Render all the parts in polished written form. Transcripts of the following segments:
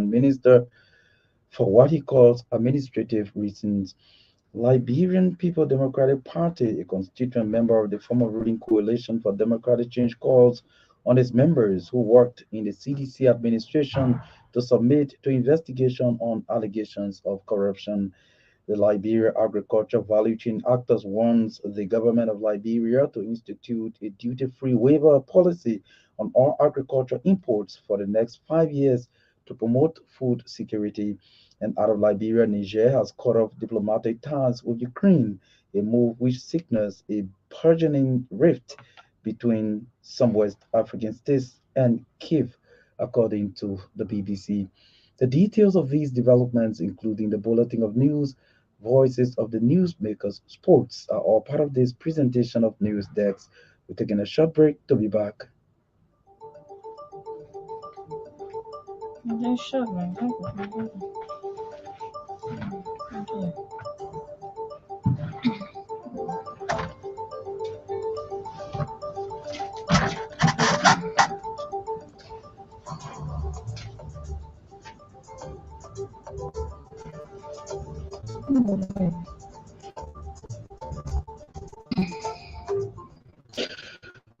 Education Minister for what he calls administrative reasons. Liberian People Democratic Party, a constituent member of the former ruling Coalition for Democratic Change, calls on its members who worked in the CDC administration to submit to investigation on allegations of corruption. The Liberia Agriculture Value Chain Actors warns the government of Liberia to institute a duty-free waiver policy on all agriculture imports for the next 5 years to promote food security. And out of Liberia, Niger has cut off diplomatic ties with Ukraine, a move which signals a burgeoning rift between some West African states and Kiev, according to the BBC. The details of these developments, including the bulletin of news, voices of the newsmakers, sports, are all part of this presentation of News Decks. We're taking a short break to be back. Sure, man. Okay.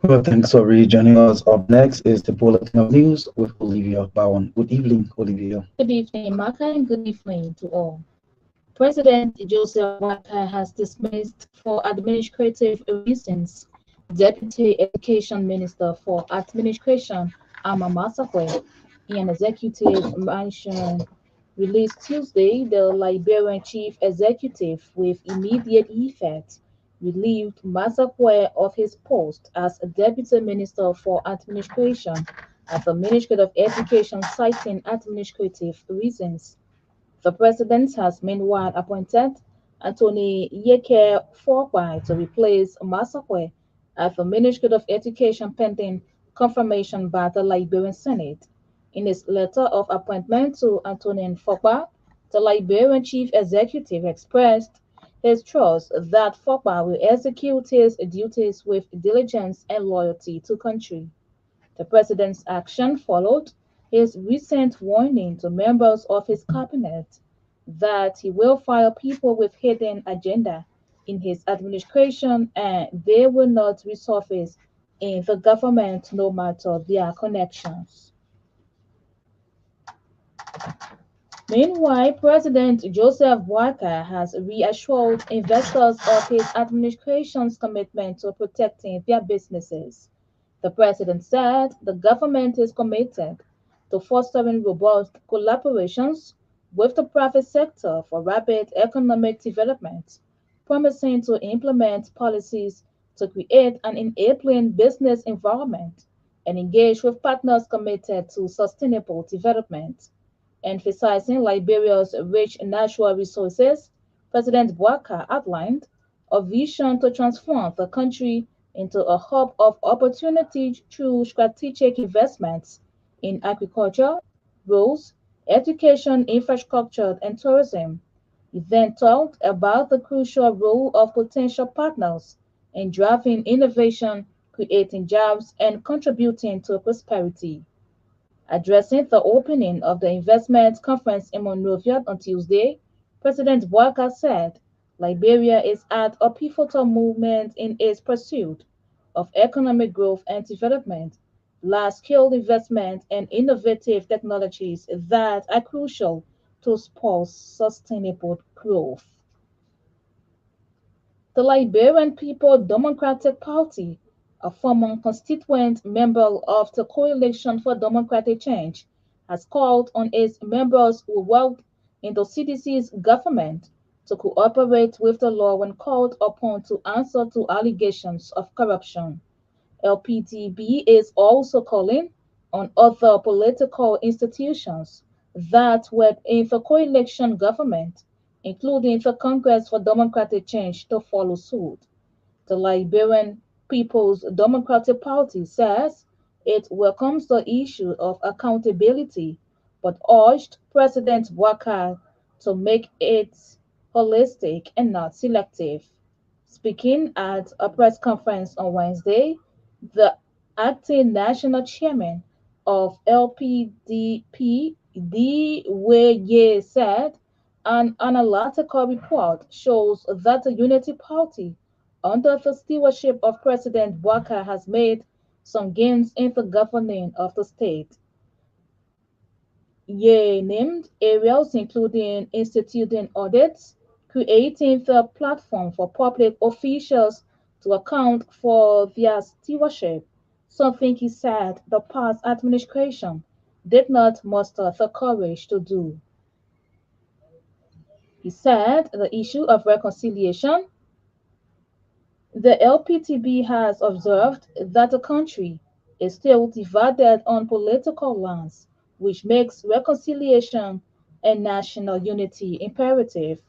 Well, thanks for rejoining us. Up next is the Bulletin of News with Olivia Bowen. Good evening, Olivia. Good evening, Mark, and good evening to all. President Joseph Boakai has dismissed for administrative reasons Deputy Education Minister for Administration Ama Masakwe in an executive mansion released Tuesday. The Liberian chief executive, with immediate effect, relieved Masakwe of his post as Deputy Minister for Administration at the Ministry of Education, citing administrative reasons. The president has meanwhile appointed Anthony Yeke Forkwai to replace Masakwe at the Ministry of Education pending confirmation by the Liberian Senate. In his letter of appointment to Antonin Forkwai, the Liberian chief executive expressed his trust that Forkwai will execute his duties with diligence and loyalty to country. The president's action followed his recent warning to members of his cabinet that he will fire people with hidden agenda in his administration and they will not resurface in the government no matter their connections. Meanwhile, President Joseph Boakai has reassured investors of his administration's commitment to protecting their businesses. The president said the government is committed to fostering robust collaborations with the private sector for rapid economic development, promising to implement policies to create an enabling business environment and engage with partners committed to sustainable development. Emphasizing Liberia's rich natural resources, President Bouaka outlined a vision to transform the country into a hub of opportunity through strategic investments in agriculture, roads, education, infrastructure, and tourism. He then talked about the crucial role of potential partners in driving innovation, creating jobs, and contributing to prosperity. Addressing the opening of the investment conference in Monrovia on Tuesday, President Bouaka said Liberia is at a pivotal moment in its pursuit of economic growth and development, large-scale investment, and innovative technologies that are crucial to spur sustainable growth. The Liberian People Democratic Party, a former constituent member of the Coalition for Democratic Change, has called on its members who work in the CDC's government to cooperate with the law when called upon to answer to allegations of corruption. LPDB is also calling on other political institutions that were in the coalition government, including the Congress for Democratic Change, to follow suit. The Liberian People's Democratic Party says it welcomes the issue of accountability, but urged President Ouattara to make it holistic and not selective. Speaking at a press conference on Wednesday, the acting national chairman of LPDP, Deweye said an analytical report shows that the Unity Party, under the stewardship of President Bouazizi, has made some gains in the governing of the state. Ye named areas including instituting audits, creating the platform for public officials to account for their stewardship, something he said the past administration did not muster the courage to do. He said the issue of reconciliation, the LPTB has observed that the country is still divided on political lines, which makes reconciliation and national unity imperative.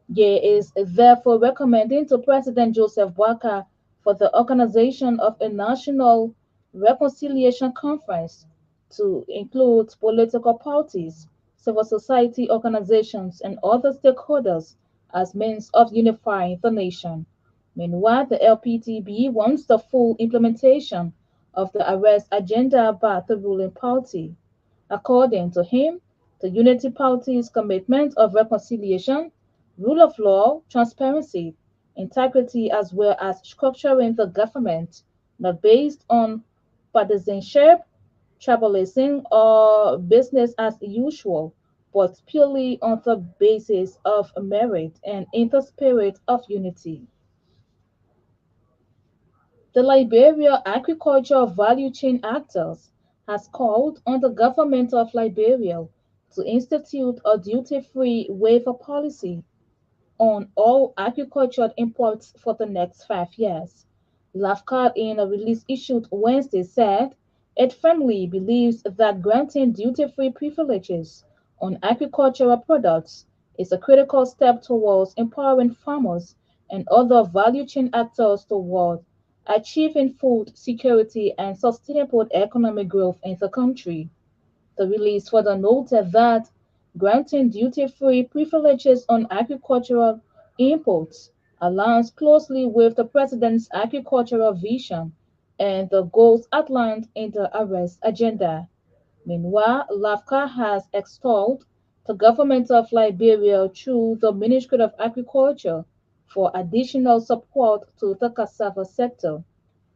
Ye is therefore recommending to President Joseph Boakai for the organization of a national reconciliation conference to include political parties, civil society organizations, and other stakeholders as means of unifying the nation. Meanwhile, the LPTB wants the full implementation of the arrest agenda by the ruling party. According to him, the Unity Party's commitment of reconciliation, rule of law, transparency, integrity, as well as structuring the government not based on partisanship, tribalism, or business as usual, but purely on the basis of merit and in the spirit of unity. The Liberia Agricultural Value Chain Actors has called on the government of Liberia to institute a duty-free waiver policy on all agricultural imports for the next 5 years. LAFCA, in a release issued Wednesday, said it firmly believes that granting duty-free privileges on agricultural products is a critical step towards empowering farmers and other value chain actors toward achieving food security and sustainable economic growth in the country. The release further noted that granting duty-free privileges on agricultural imports aligns closely with the President's agricultural vision and the goals outlined in the arrest agenda. Meanwhile, LAFCA has extolled the government of Liberia through the Ministry of Agriculture for additional support to the cassava sector.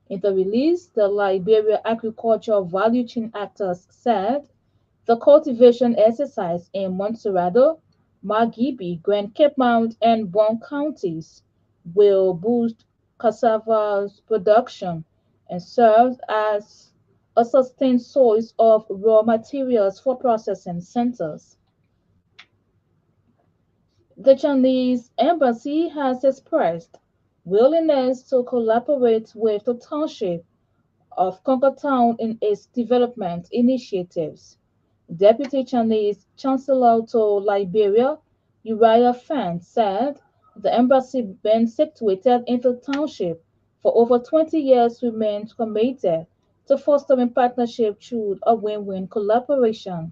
In the release, the Liberia Agricultural Value Chain Actors said the cultivation exercise in Montserrado, Margibi, Grand Cape Mount, and Bon counties will boost cassava's production and serve as a sustained source of raw materials for processing centers. The Chinese embassy has expressed willingness to collaborate with the township of Concord in its development initiatives. Deputy Chinese Chancellor to Liberia, Uriah Fan, said the embassy been situated in the township for over 20 years remains committed to fostering partnership through a win-win collaboration.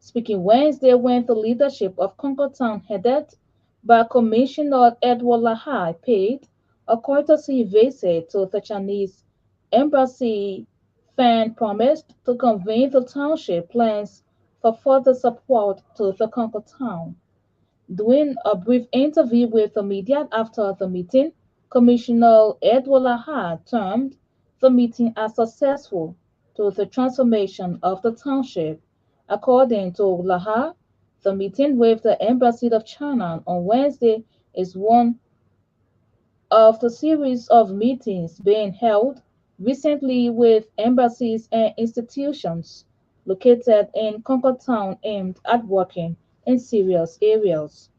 Speaking Wednesday when the leadership of Congo Town, headed by Commissioner Edward Lahai, paid a courtesy visit to the Chinese embassy, Fan promised to convey the township plans for further support to the Congo Town. During a brief interview with the media after the meeting, Commissioner Edward Lahai termed the meeting as successful to the transformation of the township. According to Lahai, the meeting with the Embassy of China on Wednesday is one of the series of meetings being held recently with embassies and institutions located in Concord Town aimed at working in serious areas.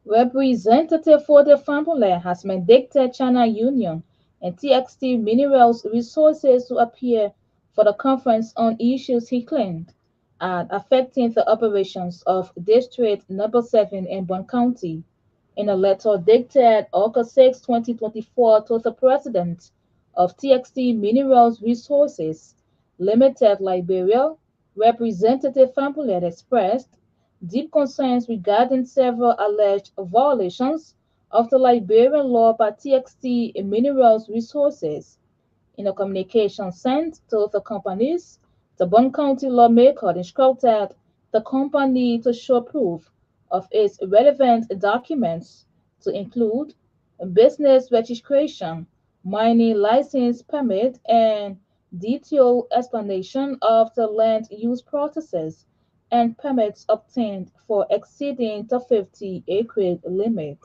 Representative for the family has mandated China Union and TXT Minerals Resources to appear for the conference on issues he claimed are affecting the operations of District Number 7 in Bon County. In a letter dated August 6, 2024, to the president of TXT Minerals Resources Limited Liberia, Representative Fampolet expressed deep concerns regarding several alleged violations of the Liberian law by TXT Minerals Resources. In a communication sent to the companies, The Bond County lawmaker instructed the company to show proof of its relevant documents, to include a business registration, mining license permit, and detailed explanation of the land use processes and permits obtained for exceeding the 50-acre limit.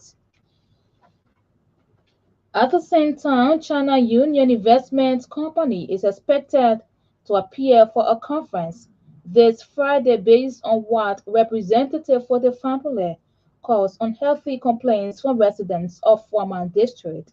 At the same time, China Union Investment Company is expected to appear for a conference this Friday based on what Representative for the family calls unhealthy complaints from residents of Fuaman District.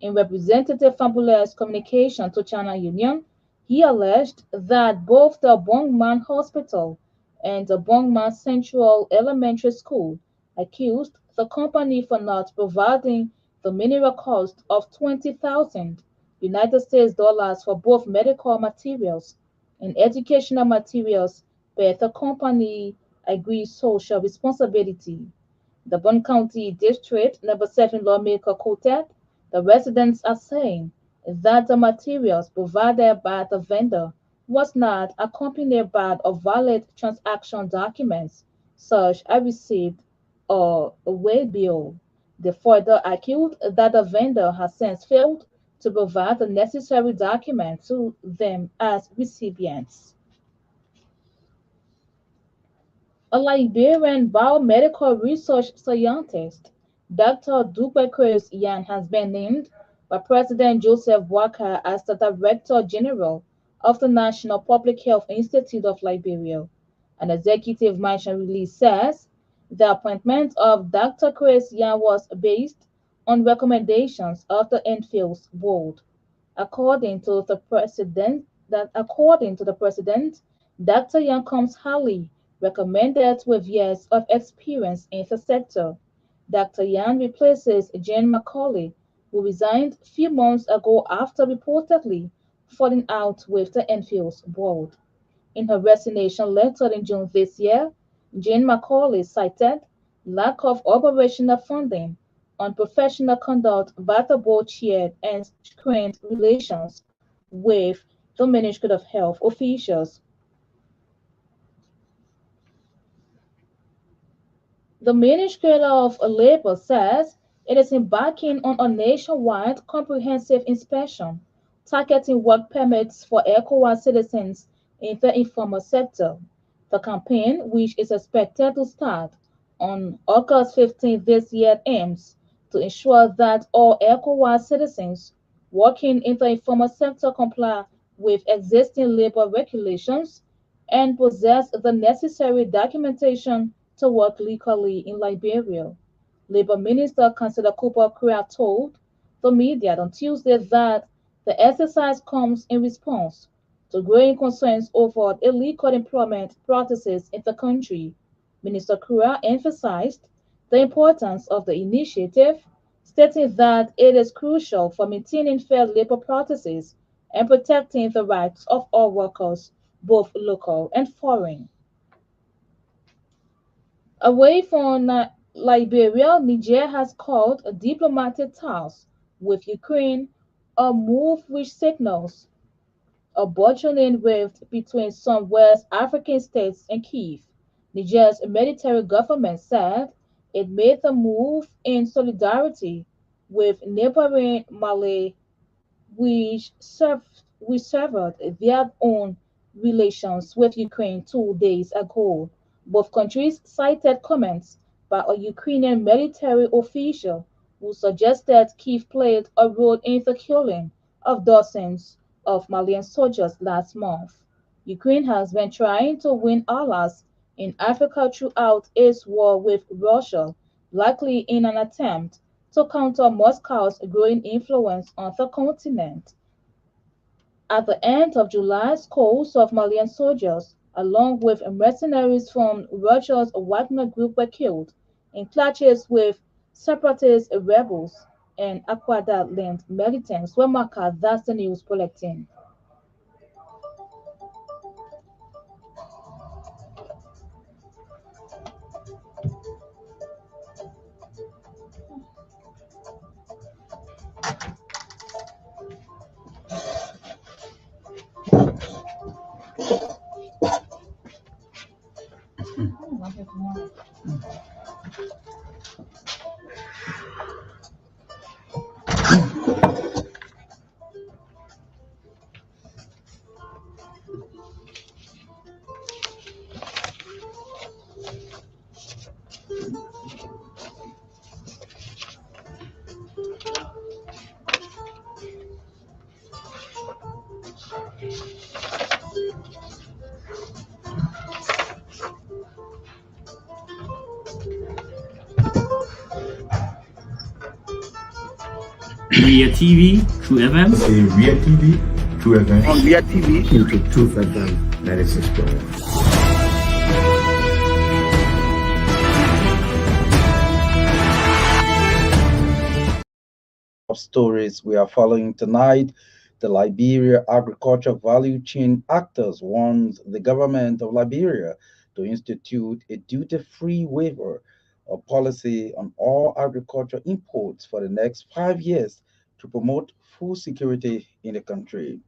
In Representative Fambule's communication to China Union, he alleged that both the Bongman Hospital and the Bongman Central Elementary School accused the company for not providing the minimal cost of 20,000 United States dollars for both medical materials and educational materials per the company agreed social responsibility. The Bond County District Number 7 lawmaker quoted, the residents are saying that the materials provided by the vendor was not accompanied by a valid transaction documents, such as receipt or a way bill. They further argued that the vendor has since failed to provide the necessary documents to them as recipients. A Liberian biomedical research scientist, Dr. Dubekers Yan, has been named by President Joseph Boakai as the Director General of the National Public Health Institute of Liberia. An executive mansion release says the appointment of Dr. Chris Yan was based on recommendations of the NFIL's board. According to the president, Dr. Young comes highly recommended with years of experience in the sector. Dr. Yan replaces Jane Macaulay, who resigned a few months ago after reportedly falling out with the Enfield's board. In her resignation letter in June this year, Jane Macaulay cited lack of operational funding, unprofessional conduct by the board chair, and strained relations with the Ministry of Health officials. The Ministry of Labor says it is embarking on a nationwide comprehensive inspection targeting work permits for ECOWAS citizens in the informal sector. The campaign, which is expected to start on August 15 this year, aims to ensure that all ECOWAS citizens working in the informal sector comply with existing labor regulations and possess the necessary documentation to work legally in Liberia. Labor Minister Councillor Cooper Kuria told the media on Tuesday that the exercise comes in response to growing concerns over illegal employment practices in the country. Minister Kuria emphasized the importance of the initiative, stating that it is crucial for maintaining fair labor practices and protecting the rights of all workers, both local and foreign. Away from Liberia, Niger has called a diplomatic talks with Ukraine, a move which signals a burgeoning rift between some West African states and Kiev. Niger's military government said it made the move in solidarity with neighboring Mali, which severed their own relations with Ukraine 2 days ago. Both countries cited comments by a Ukrainian military official who suggested Kiev played a role in the killing of dozens of Malian soldiers last month. Ukraine has been trying to win allies in Africa throughout its war with Russia, likely in an attempt to counter Moscow's growing influence on the continent. At the end of July, scores of Malian soldiers, along with mercenaries from Russia's Wagner Group, were killed in clashes with separatist rebels and Aquada-linked militants. Wemaka, that's the news bulletin. Via TV, True FM. Okay, via TV, True FM. On via TV, YouTube, True FM 96.1. Of stories we are following tonight, the Liberia agriculture value chain actors warns the government of Liberia to institute a duty-free waiver of policy on all agriculture imports for the next 5 years to promote food security in the country.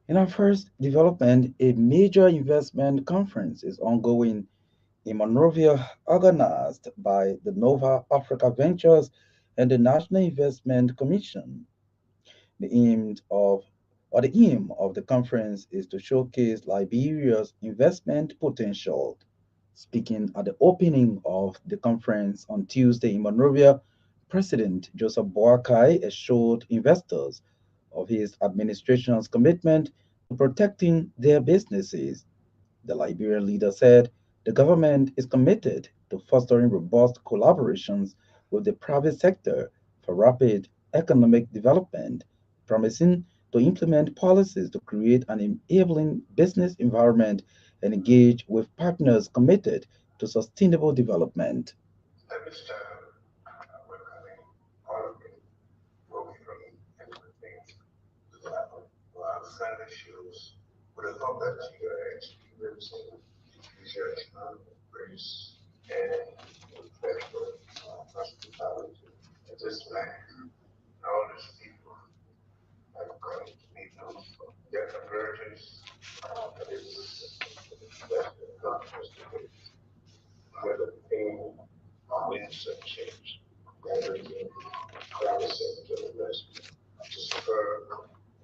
In our first development, a major investment conference is ongoing in Monrovia, organized by the Nova Africa Ventures and the National Investment Commission. The aim of the aim of the conference is to showcase Liberia's investment potential. Speaking at the opening of the conference on Tuesday in Monrovia, President Joseph Boakai assured investors of his administration's commitment to protecting their businesses. The Liberian leader said the government is committed to fostering robust collaborations with the private sector for rapid economic development, promising to implement policies to create an enabling business environment and engage with partners committed to sustainable development. Let me start with all of it, working on different things to happen. Friendly shoes with a hope that you are experiencing your economic grace and professional hospitality at this land. All these people have come to meet them. Their convergence is that's the conference today. Where the pain winds of change, everything, private sector investment to spur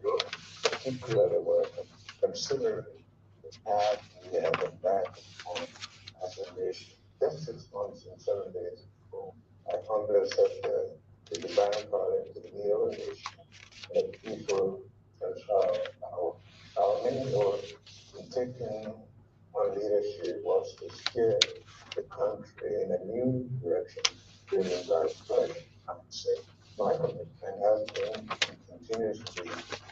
growth. People that are consider the path we have embarked on as a nation. Just 6 months and 7 days ago, I humbly accepted the divine calling to be our nation and people and our main goal in taking on leadership was to steer the country in a new direction, bringing God's pleasure. I would say my commitment has been and continues to be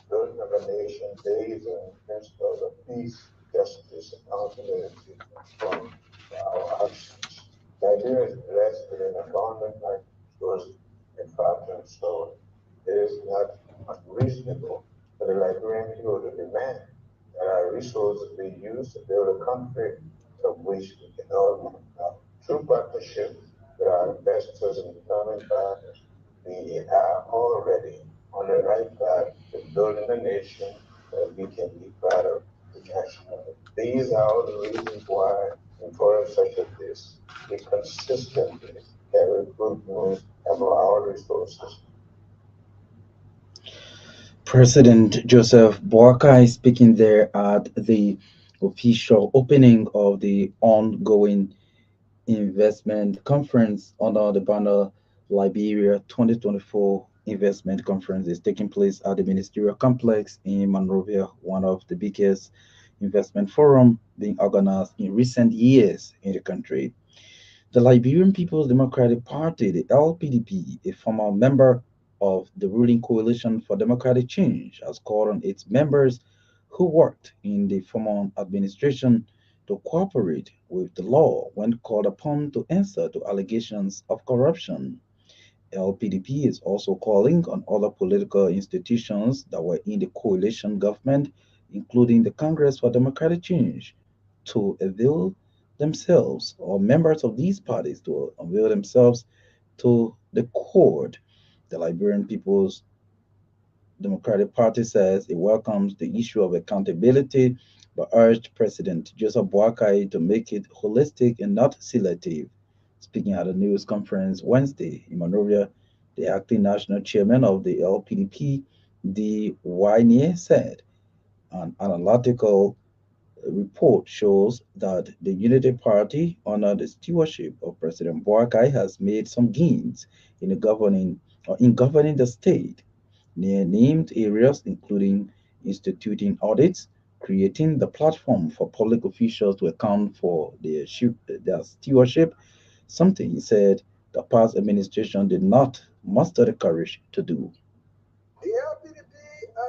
building of a nation based on principles of peace, justice, accountability from our actions. Nigeria is blessed with an abundant life resource and factor, so it is not unreasonable for the Liberian people to demand that our resources be used to build a country of which we can all be proud. Through partnership with our investors and economic partners, we are already on the right path to building a nation that we can be proud of internationally. These are all the reasons why, in forums such as this, we consistently carry good news about our resources. President Joseph Boakai speaking there at the official opening of the ongoing investment conference under the banner Liberia 2024 Investment Conference is taking place at the Ministerial Complex in Monrovia, one of the biggest investment forum being organized in recent years in the country. The Liberian People's Democratic Party, the LPDP, a former member of the ruling Coalition for Democratic Change, has called on its members who worked in the former administration to cooperate with the law when called upon to answer to allegations of corruption. LPDP is also calling on other political institutions that were in the coalition government, including the Congress for Democratic Change, to avail themselves, or members of these parties to avail themselves to the court. The Liberian People's Democratic Party says it welcomes the issue of accountability but urged President Joseph Boakai to make it holistic and not selective. Speaking at a news conference Wednesday in Monrovia, the acting national chairman of the LPDP, D. Wynie, said an analytical report shows that the Unity Party, under the stewardship of President Boakai, has made some gains in governing the state near named areas, including instituting audits, creating the platform for public officials to account for their stewardship, something he said the past administration did not muster the courage to do. The LPDP,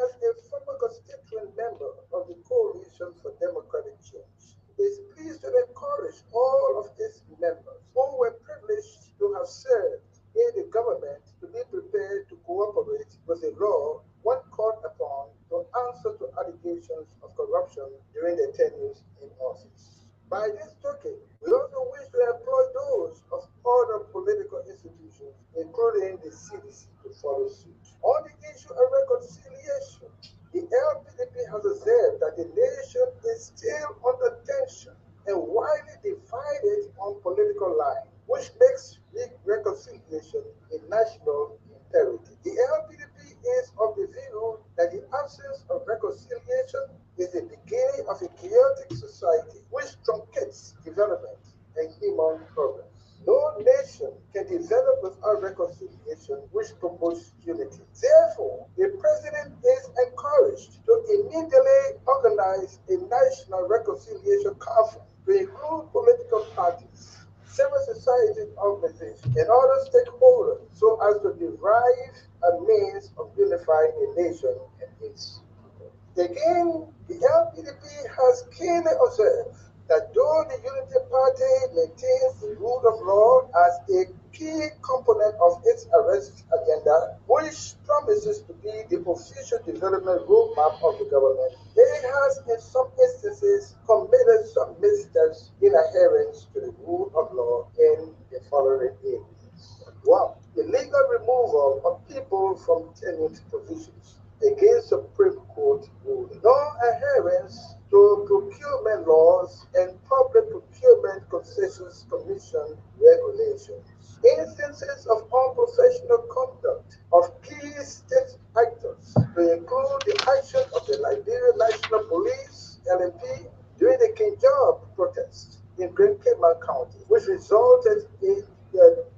as a former constituent member of the Coalition for Democratic Change, is pleased to encourage all of its members who were privileged to have served in the government to be prepared to cooperate with the law when called upon to answer to allegations of corruption during their tenures in office. By this token, we also wish to employ those of other political institutions, including the CDC, to follow suit. On the issue of reconciliation, the LPDP has observed that the nation is still under tension and widely divided on political lines, which makes reconciliation a national imperative. The LPDP is of the view that the absence of reconciliation is the beginning of a chaotic society which truncates development and human progress. No nation can develop without reconciliation, which promotes unity. Therefore, the president is encouraged to immediately organize a national reconciliation conference to include political parties, civil society organizations, and other stakeholders so as to derive a means of unifying the nation and its people. Again, the LPDP has keenly observed that though the Unity Party maintains the rule of law as a key component of its arrest agenda, which promises to be the official development roadmap of the government, it has in some instances committed some missteps in adherence to the rule of law in the following areas. 1. Illegal removal of people from tenured positions against Supreme Court ruling. Non-adherence to procurement laws and public procurement concessions commission regulations. Instances of unprofessional conduct of key state actors to include the action of the Liberian National Police (LNP) during the King Job protest in Great Cayman County, which resulted in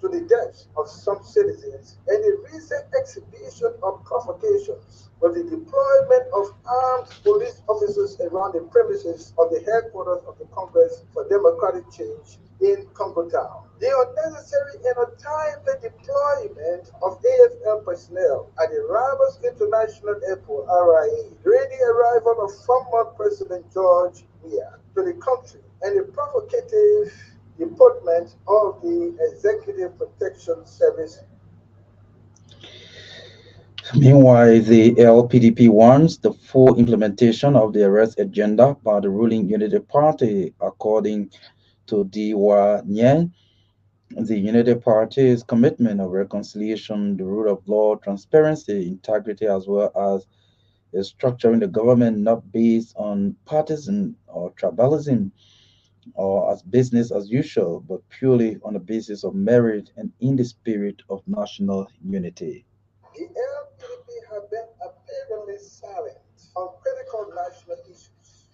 to the deaths of some citizens, and the recent exhibition of provocations with the deployment of armed police officers around the premises of the headquarters of the Congress for Democratic Change in Congo Town. The unnecessary and untimely deployment of AFL personnel at the Ramos International Airport (RIA) during the arrival of former President George Weah to the country, and the provocative department of the Executive Protection Service. Meanwhile, the LPDP wants the full implementation of the arrest agenda by the ruling Unity Party. According to Diwa Nyen, the Unity Party's commitment of reconciliation, the rule of law, transparency, integrity, as well as structuring the government not based on partisan or tribalism or as business as usual, but purely on the basis of merit and in the spirit of national unity. The LPDP have been apparently silent on critical national issues,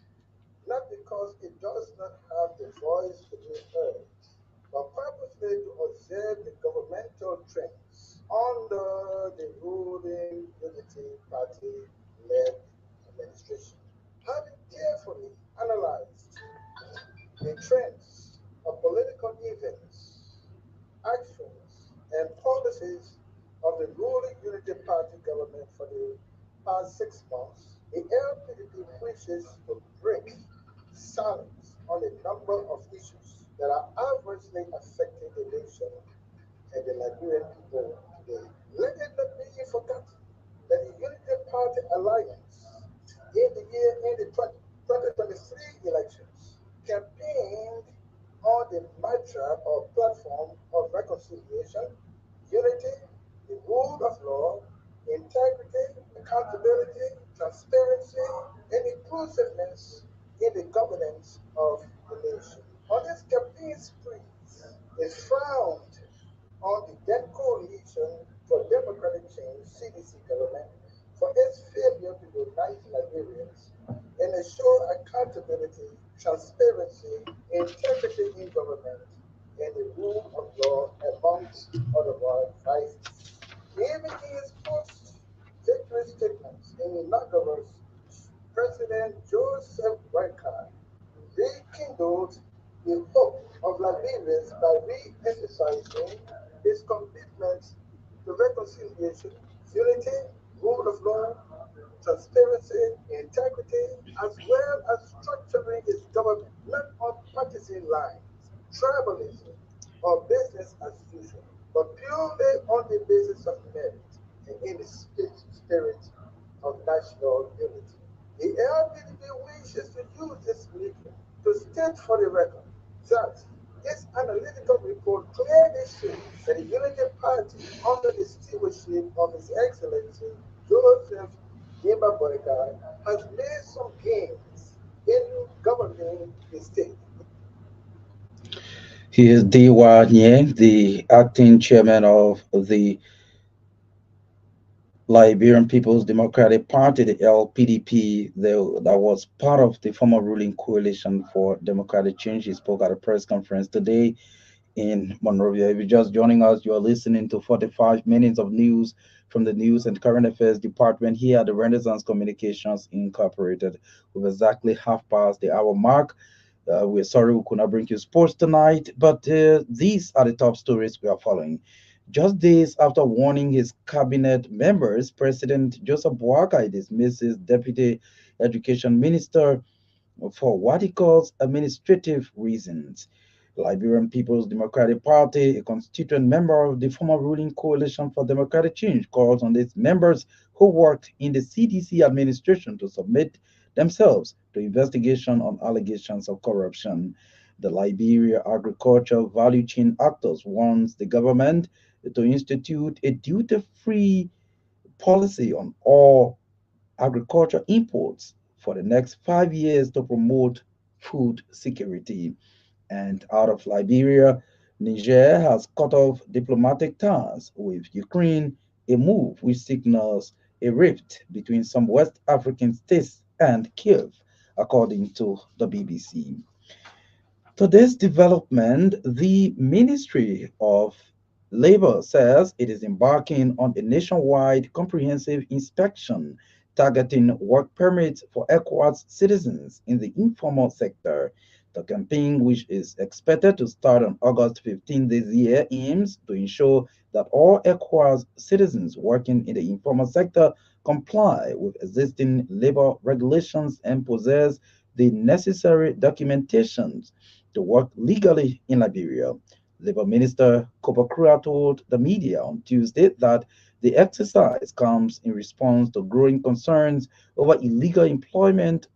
not because it does not have the voice to be heard, but purposely to observe the governmental trends under the ruling Unity Party-led administration. Having carefully analyzed the trends of political events, actions, and policies of the ruling Unity Party government for the past 6 months, the LPDP wishes to break silence on a number of issues that are adversely affecting the nation and the Liberian people today. Let it not be forgotten that the Unity Party alliance in the 2023 elections campaigned on the mantra or platform of reconciliation, unity, the rule of law, integrity, accountability, transparency, and inclusiveness in the governance of the nation. On his campaign sprees, it frowned on the then Coalition for Democratic Change (CDC) government for its failure to unite Liberians and ensure accountability, transparency, integrity in government, and the rule of law, amongst other vices. Even in his post-victory statements in inaugural speech, President Joseph Boakai rekindled the hope of Liberians by re-emphasizing his commitment to reconciliation, unity, rule of law, transparency, integrity, as well as structuring his government not on partisan lines, tribalism, or business as usual, but purely on the basis of merit and in the spirit of national unity. The LPDP wishes to use this medium to state for the record that its analytical report clearly shows that the Unity Party, under the stewardship of His Excellency Joseph Yemba Boyka, has made some gains in governing the state. He is Diwa Nye, the acting chairman of the Liberian People's Democratic Party, the LPDP, that was part of the former ruling coalition for democratic change. He spoke at a press conference today in Monrovia. If you're just joining us, you are listening to 45 minutes of news from the News and Current Affairs Department here at the Renaissance Communications Incorporated. With exactly half past the hour mark. We're sorry we could not bring you sports tonight, but these are the top stories we are following. Just days after warning his cabinet members, President Joseph Boakai dismisses Deputy Education Minister for what he calls administrative reasons. Liberian People's Democratic Party, a constituent member of the former ruling Coalition for Democratic Change, calls on its members who worked in the CDC administration to submit themselves to investigation on allegations of corruption. The Liberia Agriculture Value Chain Actors wants the government to institute a duty-free policy on all agriculture imports for the next 5 years to promote food security. And out of Liberia, Niger has cut off diplomatic ties with Ukraine, a move which signals a rift between some West African states and Kiev, according to the BBC. To this development, the Ministry of Labor says it is embarking on a nationwide comprehensive inspection targeting work permits for ECOWAS citizens in the informal sector. The campaign, which is expected to start on August 15 this year, aims to ensure that all ECOWAS citizens working in the informal sector comply with existing labor regulations and possess the necessary documentations to work legally in Liberia. Labor Minister Kopakura told the media on Tuesday that the exercise comes in response to growing concerns over illegal employment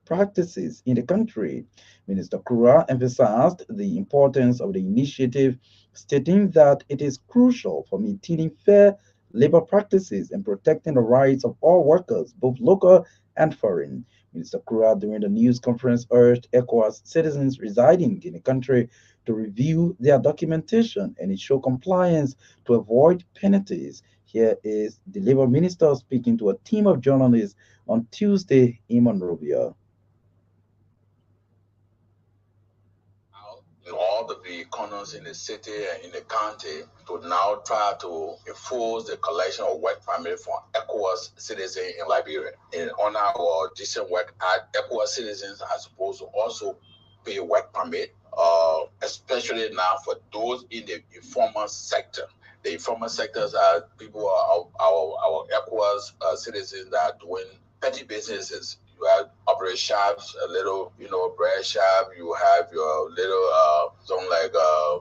practices in the country. Minister Kura emphasized the importance of the initiative, stating that it is crucial for maintaining fair labor practices and protecting the rights of all workers, both local and foreign. Minister Kura, during the news conference, urged ECOWAS citizens residing in the country to review their documentation and ensure compliance to avoid penalties. Here is the Labor Minister speaking to a team of journalists on Tuesday in Monrovia. In all the corners in the city and in the county to now try to enforce the collection of work permit for ECOWAS citizens in Liberia. And on our Decent Work Act, ECOWAS citizens are supposed to also pay work permit, especially now for those in the informal sector. The informal sectors are people, our ECOWAS citizens that are doing petty businesses. You have operate shops, a little, bread shop. You have your little, something like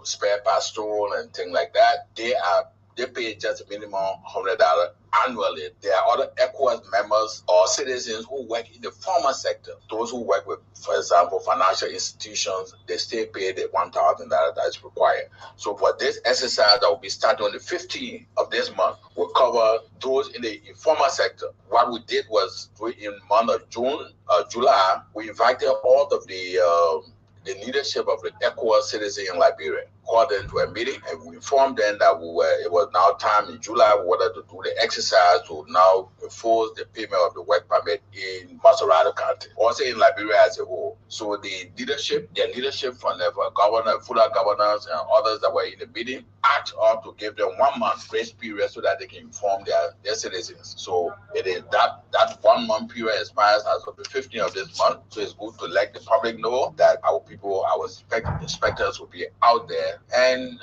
spare part store and things like that. They are they pay just a minimum $100 annually. There are other ECOWAS members or citizens who work in the formal sector. Those who work with, for example, financial institutions, they still pay the $1,000 that is required. So for this exercise that will be starting on the 15th of this month, will cover those in the informal sector. What we did was, in the month of July, we invited all of the leadership of the ECOWAS citizens in Liberia, called them to a meeting, and we informed them that it was now time in July we wanted to do the exercise to now enforce the payment of the work permit in Maserati County, also in Liberia as a whole. So their leadership from the governor, Fuller governors, and others that were in the meeting asked us to give them 1 month grace period so that they can inform their citizens. So it is that 1 month period expires as of the 15th of this month. So it's good to let the public know that our people, our inspectors will be out there, and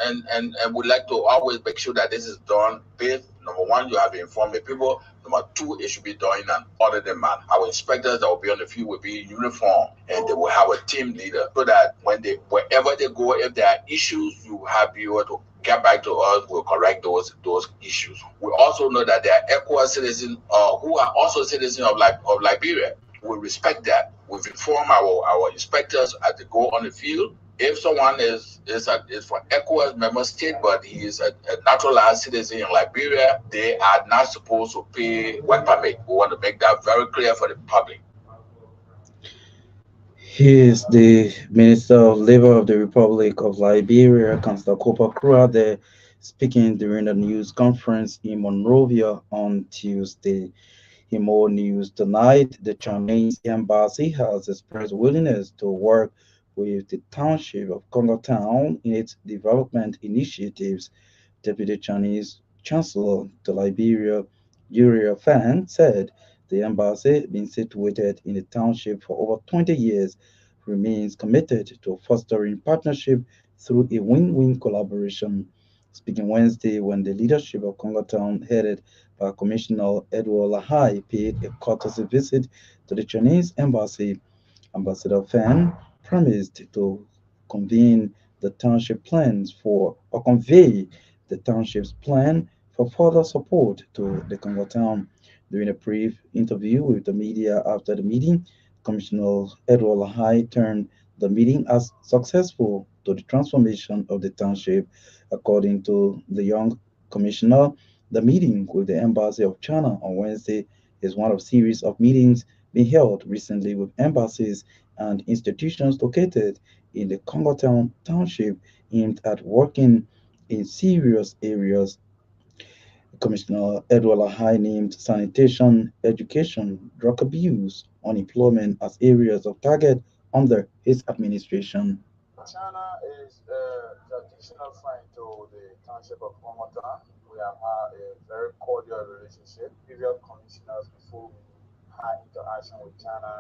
would like to always make sure that this is done based. Number one, you have to inform the people. Number two, it should be done in an orderly manner. Our inspectors that will be on the field will be in uniform, and they will have a team leader so that wherever they go, if there are issues, you have be able to get back to us. We'll correct those issues. We also know that there are ECOWAS citizens who are also citizens of Liberia. We respect that. We've informed our inspectors as they go on the field. If someone is from ECOWAS member state, but he is a naturalized citizen in Liberia, they are not supposed to pay work permit. We want to make that very clear for the public. He is the Minister of Labor of the Republic of Liberia, Councillor Cooper Crua, speaking during the news conference in Monrovia on Tuesday. In more news tonight, the Chinese embassy has expressed willingness to work with the township of Congo Town in its development initiatives. Deputy Chinese Chancellor to Liberia, Uriah Fan, said the embassy, being situated in the township for over 20 years, remains committed to fostering partnership through a win-win collaboration. Speaking Wednesday, when the leadership of Congo Town, headed by Commissioner Edward Lahai, paid a courtesy visit to the Chinese embassy, Ambassador Fan promised to convey the township's plan for further support to the Congo Town. During a brief interview with the media after the meeting, Commissioner Edward Lahai termed the meeting as successful to the transformation of the township. According to the young commissioner, the meeting with the Embassy of China on Wednesday is one of a series of meetings being held recently with embassies and institutions located in the Congo Township aimed at working in serious areas. Commissioner Edward Lahai named sanitation, education, drug abuse, unemployment as areas of target under his administration. China is a traditional friend to the township of Omota. We have had a very cordial relationship. Previous commissioners before we had interaction with China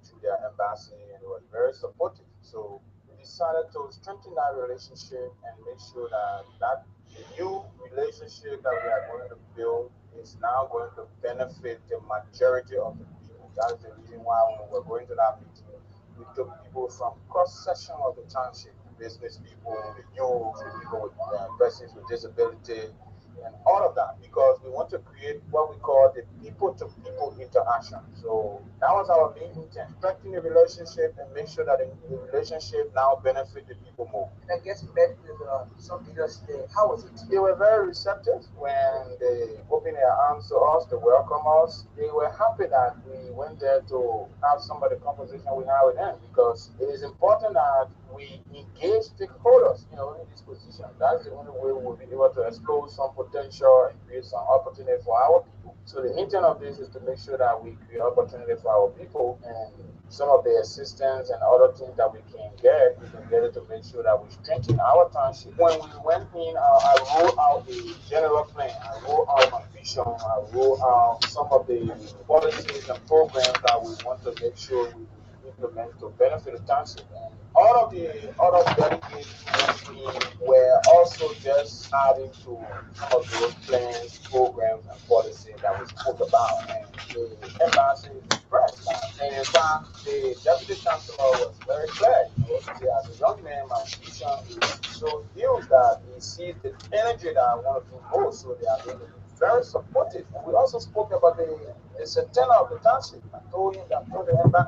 through their embassy, and it was very supportive. So we decided to strengthen that relationship and make sure that the new relationship that we are going to build is now going to benefit the majority of the people. That's the reason why when we were going to that meeting, we took people from cross-section of the township, business people, the youth, the people with persons with disability, and all of that, because we want to create what we call the people-to-people interaction. So that was our main intent, strengthen the relationship and make sure that the relationship now benefit the people more. And I guess you met with some leaders today. How was it? They were very receptive when they opened their arms to us to welcome us. They were happy that we went there to have some of the conversation we had with them, because it is important that we engage stakeholders, in this position. That's the only way we'll be able to explore some potential and create some opportunity for our people. So the intent of this is to make sure that we create opportunity for our people, and some of the assistance and other things that we can get it to make sure that we strengthen our township. When we went in, I wrote out the general plan. I wrote out my vision. I wrote out some of the policies and programs that we want to make sure we implement to benefit the township. And all of the other delegates we were also just adding to some of those plans, programs, and policies that we spoke about. And the embassy is impressed. And in fact, the deputy chancellor was very clear. See, as a young man, my vision is so huge that he sees the energy that I want to do more. So they are going to be very supportive. And we also spoke about the centennial of the township. I told him that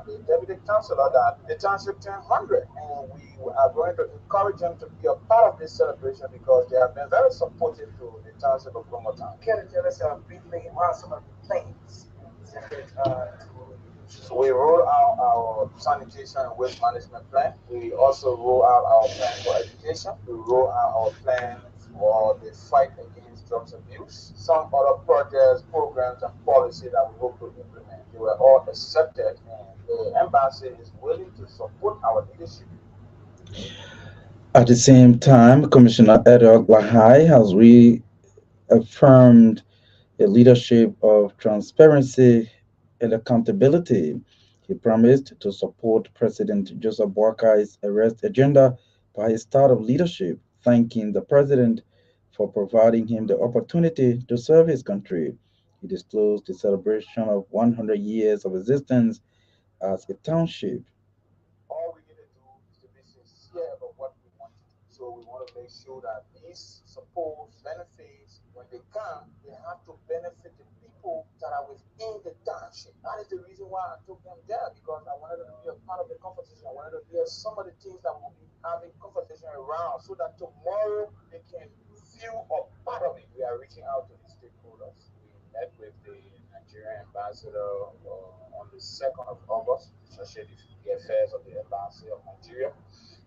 the deputy chancellor that the township turned 100, and we are going to encourage them to be a part of this celebration because they have been very supportive to the township of Promotown. Can you tell us briefly about some of the plans? So we roll out our sanitation and waste management plan. We also roll out our plan for education. We roll out our plan for the fight against drugs abuse. Some other projects, programs, and policy that we hope to implement. They were all accepted, and the embassy is willing to support our leadership. At the same time, Commissioner Edward Lahai has reaffirmed a leadership of transparency and accountability. He promised to support President Joseph Boakai's arrest agenda by his start of leadership, thanking the president for providing him the opportunity to serve his country. He disclosed the celebration of 100 years of existence as a township. All we need to do is to be sincere about what we want to do. So we want to make sure that these support benefits, when they come, they have to benefit the people that are within the township. That is the reason why I took them there, because I wanted them to be a part of the conversation. I wanted to hear some of the things that we'll be having conversation around so that tomorrow they can feel a part of it. We are reaching out to the stakeholders. We met with the Nigerian ambassador on the 2nd of August, associated with the affairs of the embassy of Nigeria.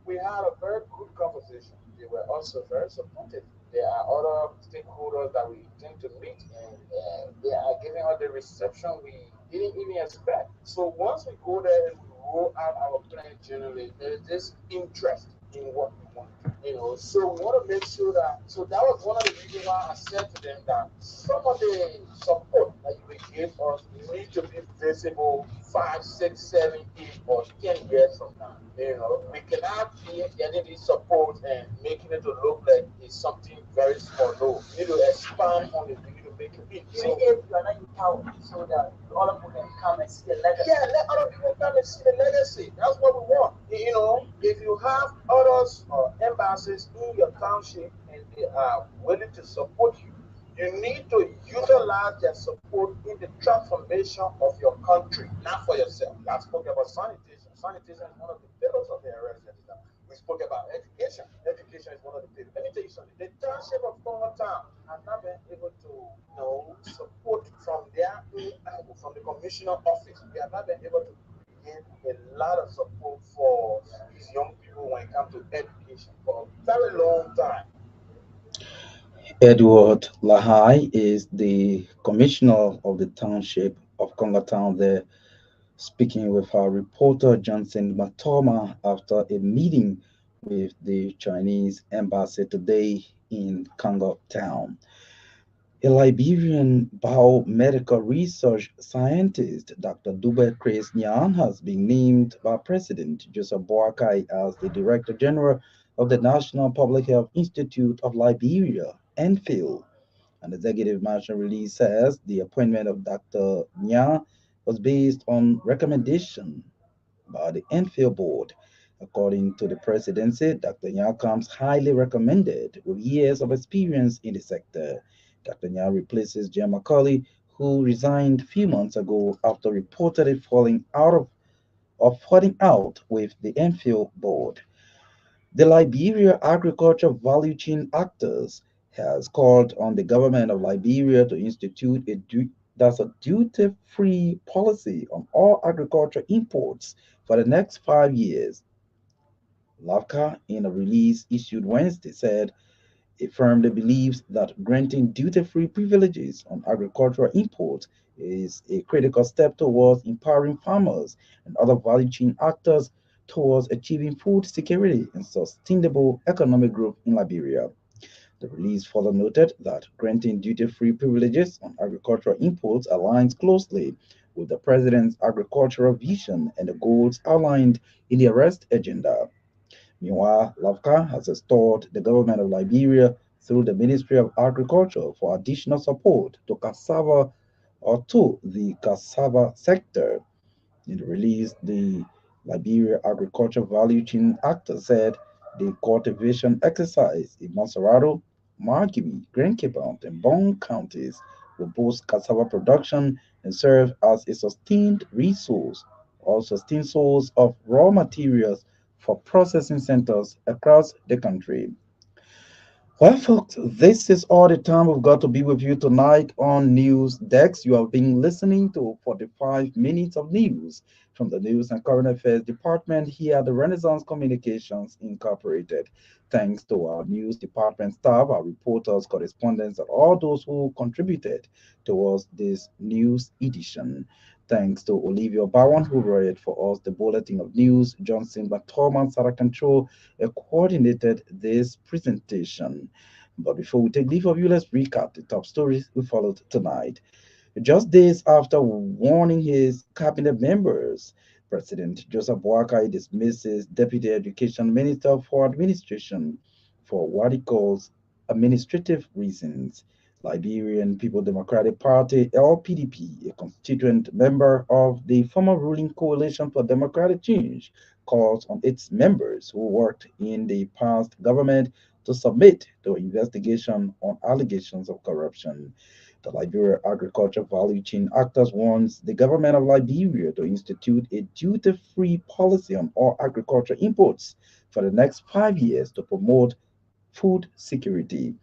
We had a very good conversation. They were also very supportive. There are other stakeholders that we intend to meet, and they are giving us the reception we didn't even expect. So once we go there and we roll out our plan generally, there is this interest in what we want. So we want to make sure that. So that was one of the reasons why I said to them that some of the support that you will give us need to be visible 5, 6, 7, 8, or 10 years from now. We cannot be getting this support and making it to look like it's something very small. No, we need to expand on it. We need to make it big. So if you are not empowered, so that other people can come and see the legacy. Yeah, let other people come and see the legacy. That's what we want. If you have others or embassies in your township and they are willing to support you, you need to utilize their support in the transformation of your country, not for yourself. I spoke about sanitation. Sanitation is one of the pillars of the arrest agenda. We spoke about education. Education is one of the pillars. Let me tell you something. The township of Congo Town has not been able to, support from their own angle, from the commissioner office. We have not been able to create a lot of support for these young people when it comes to education for a very long time. Edward Lahai is the commissioner of the township of Congo Town there, speaking with our reporter Johnson Matoma after a meeting with the Chinese embassy today in Congo Town. A Liberian biomedical research scientist, Dr. Dube Chris Nyan, has been named by President Joseph Boakai as the Director General of the National Public Health Institute of Liberia, NPHIL. An executive management release says the appointment of Dr. Nyan was based on recommendation by the NPHIL board. According to the presidency, Dr. Nyan comes highly recommended with years of experience in the sector. Dr. Nyan replaces Jim McCauley, who resigned a few months ago after reportedly falling out with the NPHIL board. The Liberia Agriculture Value Chain Actors has called on the government of Liberia to institute a duty-free policy on all agriculture imports for the next 5 years. LAVCA, in a release issued Wednesday, said it firmly believes that granting duty-free privileges on agricultural imports is a critical step towards empowering farmers and other value chain actors towards achieving food security and sustainable economic growth in Liberia. The release further noted that granting duty-free privileges on agricultural imports aligns closely with the president's agricultural vision and the goals outlined in the arrest agenda. Meanwhile, LAVCA has restored the government of Liberia through the Ministry of Agriculture for additional support to cassava or to the cassava sector. In the release, the Liberia Agriculture Value Chain Actor said the cultivation exercise in Monserrato, Margibi, Grand Cape Mount, and Bong counties will boost cassava production and serve as a sustained resource or sustained source of raw materials for processing centers across the country. Well, folks, this is all the time we've got to be with you tonight on News Desk. You have been listening to 45 minutes of news from the News and Current Affairs Department here at the Renaissance Communications Incorporated. Thanks to our news department staff, our reporters, correspondents, and all those who contributed towards this news edition. Thanks to Olivia Bowen, who read for us the Bulletin of News. Johnson Batoman, Sarah Control, coordinated this presentation. But before we take leave of you, let's recap the top stories we followed tonight. Just days after warning his cabinet members, President Joseph Boakai dismisses Deputy Education Minister for administration for what he calls administrative reasons. Liberian People Democratic Party, LPDP, a constituent member of the former ruling Coalition for Democratic Change, calls on its members who worked in the past government to submit to investigation on allegations of corruption. The Liberia Agriculture Value Chain Actors warns the government of Liberia to institute a duty-free policy on all agriculture imports for the next 5 years to promote food security.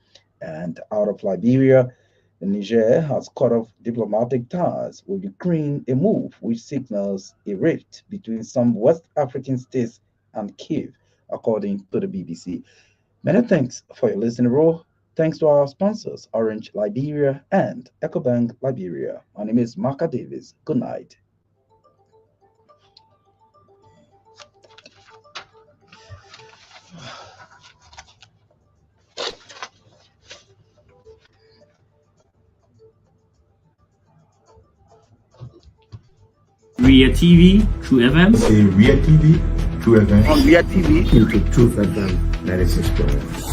And out of Liberia, Niger has cut off diplomatic ties with Ukraine, a move which signals a rift between some West African states and Kyiv, according to the BBC. Many thanks for your listening, role. Thanks to our sponsors, Orange Liberia and EcoBank Liberia. My name is Marka Davis. Good night. Ria TV, True FM. Say Ria TV, True FM. On Ria TV, into True FM 96.1.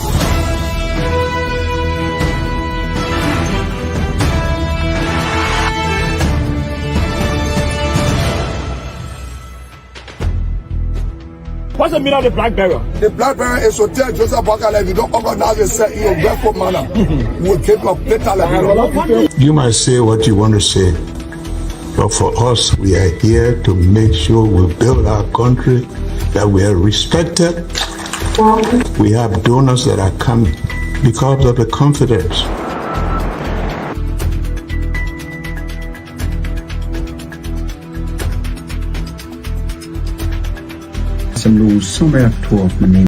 what's the meaning of the black barrier? The black barrier is to tell Joseph Boakai if you don't organize yourself in a grateful manner, we'll take your better like you might say what you want to say. But for us, we are here to make sure we build our country, that we are respected. We have donors that are coming because of the confidence. Some rules somewhere 12 minutes.